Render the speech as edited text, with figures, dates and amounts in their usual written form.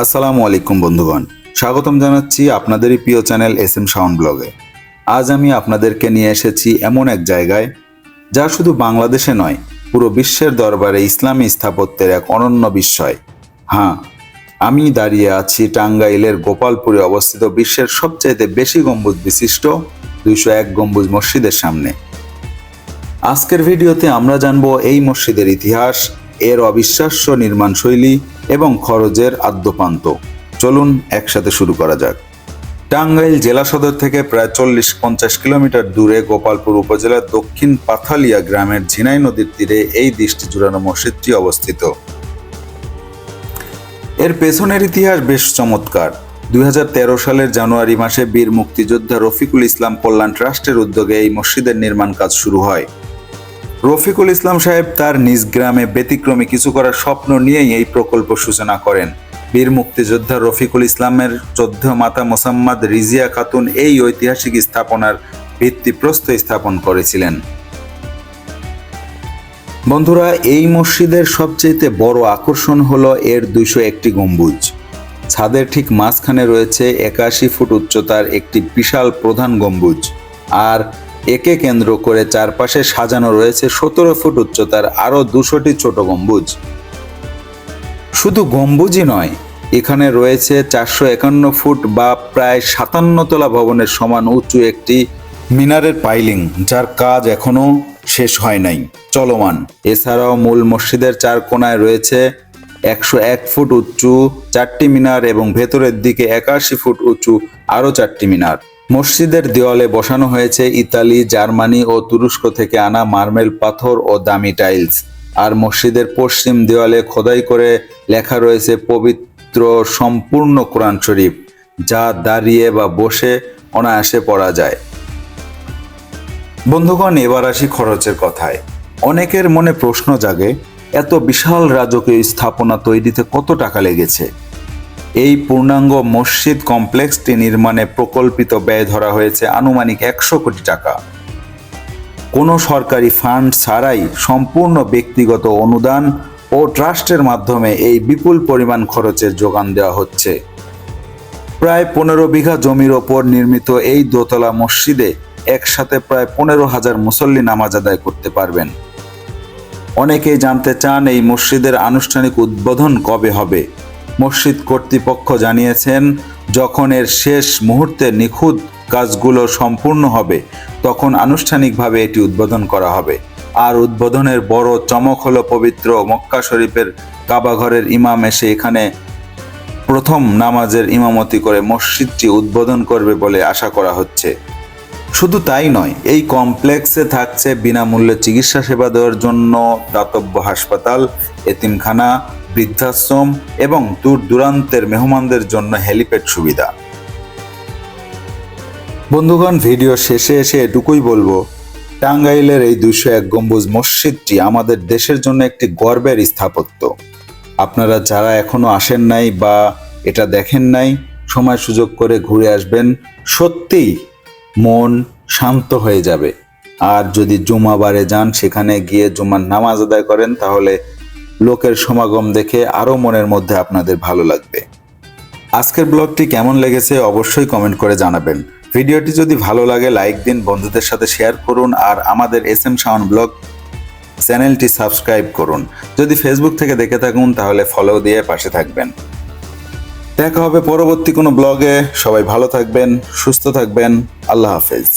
আসসালামু আলাইকুম বন্ধুগণ, স্বাগতম জানাচ্ছি আপনাদেরই প্রিয় চ্যানেল এসএম সাউন্ড ব্লগে। আজ আমি আপনাদেরকে নিয়ে এসেছি এমন এক জায়গায় যা শুধু বাংলাদেশে নয়, পুরো বিশ্বের দরবারে ইসলামী স্থাপত্যের এক অনন্য বিস্ময়। হ্যাঁ, আমি দাঁড়িয়ে আছি টাঙ্গাইলের গোপালপুরে অবস্থিত বিশ্বের সবচাইতে বেশি গম্বুজ বিশিষ্ট 201 গম্বুজ মসজিদের সামনে। আজকের ভিডিওতে আমরা জানব এই মসজিদের ইতিহাস, এর অবিশ্বাস্য নির্মাণ শৈলী এবং খরচের আদ্যোপান্ত। চলুন একসাথে শুরু করা যাক। টাঙ্গাইল জেলা সদর থেকে প্রায় 40-50 কিলোমিটার দূরে গোপালপুর উপজেলার দক্ষিণ পাথালিয়া গ্রামের ঝিনাই নদীর তীরে এই দৃষ্টি জুড়ানো মসজিদটি অবস্থিত। এর পেছনের ইতিহাস বেশ চমৎকার। 2013 সালের জানুয়ারি মাসে বীর মুক্তিযোদ্ধা রফিকুল ইসলাম কল্যাণ ট্রাস্টের উদ্যোগে এই মসজিদের নির্মাণ কাজ শুরু হয়। রফিকুল ইসলাম সাহেব তার নিজ গ্রামে ব্যতিক্রমী কিছু করার স্বপ্ন নিয়েই এই প্রকল্প সূচনা করেন। বীর মুক্তিযোদ্ধা রফিকুল ইসলামের 14 মাতা মোসাম্মদ রিজিয়া খাতুন এই ঐতিহাসিক স্থাপনার ভিত্তিপ্রস্তর স্থাপন করেছিলেন। বন্ধুরা, এই মসজিদের সবচেয়ে বড় আকর্ষণ হলো এর 201টি গম্বুজ। ছাদের ঠিক মাঝখানে রয়েছে 81 ফুট উচ্চতার একটি বিশাল প্রধান গম্বুজ, আর একে কেন্দ্র করে চারপাশে সাজানো রয়েছে 17 ফুট উচ্চতার আরও 200টি ছোট গম্বুজ। শুধু গম্বুজই নয়, এখানে রয়েছে 451 ফুট বা প্রায় 57 তলা ভবনের সমান উঁচু একটি মিনারের পাইলিং, যার কাজ এখনো শেষ হয় নাই, চলমান। এছাড়াও মূল মসজিদের 4 কোণায় রয়েছে 101 ফুট উঁচু 4টি মিনার এবং ভেতরের দিকে 81 ফুট উঁচু আরও 4টি মিনার। মসজিদের দেওয়ালে বসানো হয়েছে ইতালি, জার্মানি ও তুরস্ক থেকে আনা মার্বেল পাথর ও দামি টাইলস। আর মসজিদের পশ্চিম দেওয়ালে খোদাই করে লেখা রয়েছে পবিত্র সম্পূর্ণ কোরআন শরীফ, যা দাঁড়িয়ে বা বসে অনায়াসে পড়া যায়। বন্ধুগণ, এবার আসি খরচের কথায়। অনেকের মনে প্রশ্ন জাগে, এত বিশাল রাজকীয় স্থাপনা তৈরিতে কত টাকা লেগেছে? এই পূর্ণাঙ্গ মসজিদ কমপ্লেক্সটি নির্মাণে প্রকল্পিত ব্যয় ধরা হয়েছে আনুমানিক 100 কোটি টাকা। কোনো সরকারি ফান্ড ছাড়াই সম্পূর্ণ ব্যক্তিগত অনুদান ও ট্রাস্টের মাধ্যমে এই বিপুল পরিমাণ খরচের যোগান দেওয়া হচ্ছে। প্রায় 15 বিঘা জমির ওপর নির্মিত এই দোতলা মসজিদে একসাথে প্রায় 15,000 মুসল্লি নামাজ আদায় করতে পারবেন। অনেকেই জানতে চান এই মসজিদের আনুষ্ঠানিক উদ্বোধন কবে হবে। মসজিদ কর্তৃপক্ষ জানিয়েছেন, যখন এর শেষ মুহূর্তে নিখুঁত কাজগুলো সম্পূর্ণ হবে তখন আনুষ্ঠানিকভাবে এটি উদ্বোধন করা হবে। আর উদ্বোধনের বড় চমক হলো পবিত্র মক্কা শরীফের কাবা ঘরের ইমাম এসে এখানে প্রথম নামাজের ইমামতি করে মসজিদটি উদ্বোধন করবে বলে আশা করা হচ্ছে। শুধু তাই নয়, এই কমপ্লেক্সে থাকছে বিনামূল্যে চিকিৎসা সেবা দেওয়ার জন্য দাতব্য হাসপাতাল, এতিমখানা, বৃদ্ধাশ্রম এবং দূর দূরান্তের মেহমানদের জন্য হেলিপ্যাড সুবিধা। বন্ধুগণ, ভিডিও শেষে এসে এটুকুই বলবো, টাঙ্গাইলের এই 201 গম্বুজ মসজিদটি আমাদের দেশের জন্য একটি গর্বের স্থাপত্য। আপনারা যারা এখনো আসেন নাই বা এটা দেখেন নাই, সময় সুযোগ করে ঘুরে আসবেন, সত্যিই মন শান্ত হয়ে যাবে। আর যদি জুমাবারে যান, সেখানে গিয়ে জুমার নামাজ আদায় করেন, তাহলে লোকের সমাগম দেখে আরও মনের মধ্যে আপনাদের ভালো লাগবে। আজকের ব্লগটি কেমন লেগেছে অবশ্যই কমেন্ট করে জানাবেন। ভিডিওটি যদি ভালো লাগে লাইক দিন, বন্ধুদের সাথে শেয়ার করুন, আর আমাদের এসএম সাউন্ড ব্লগ চ্যানেলটি সাবস্ক্রাইব করুন। যদি ফেসবুক থেকে দেখে থাকুন তাহলে ফলো দিয়ে পাশে থাকবেন। দেখা হবে পরবর্তী কোনো ব্লগে। সবাই ভালো থাকবেন, সুস্থ থাকবেন। আল্লাহ হাফেজ।